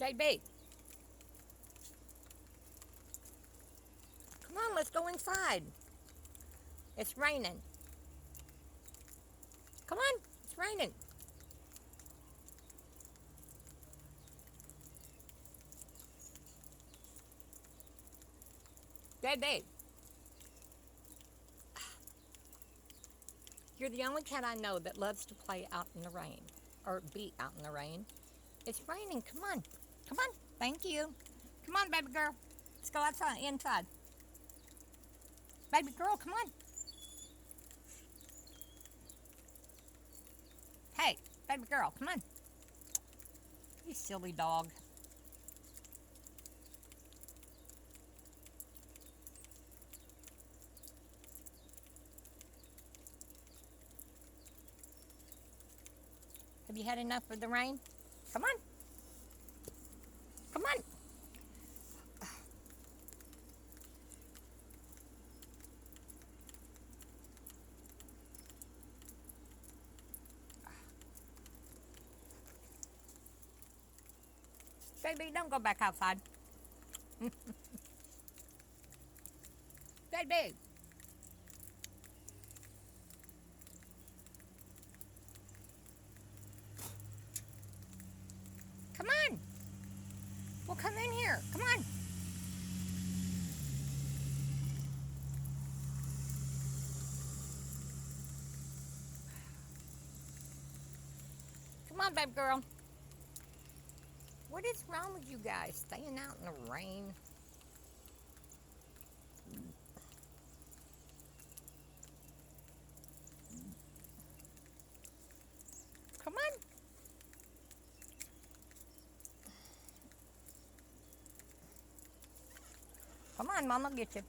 JB, come on, let's go inside. It's raining. Come on, it's raining. JB, you're the only cat I know that loves to play out in the rain or be out in the rain. It's raining. Come on. Come on. Thank you. Come on, baby girl. Let's go outside, inside. Baby girl, come on. Hey, baby girl, come on. You silly dog. Have you had enough of the rain? Come on. Come on. Baby, don't go back outside. Baby. Come on. Well, come in here. Come on. Come on, baby girl. What is wrong with you guys staying out in the rain? Come on. Come on, Mama, get you.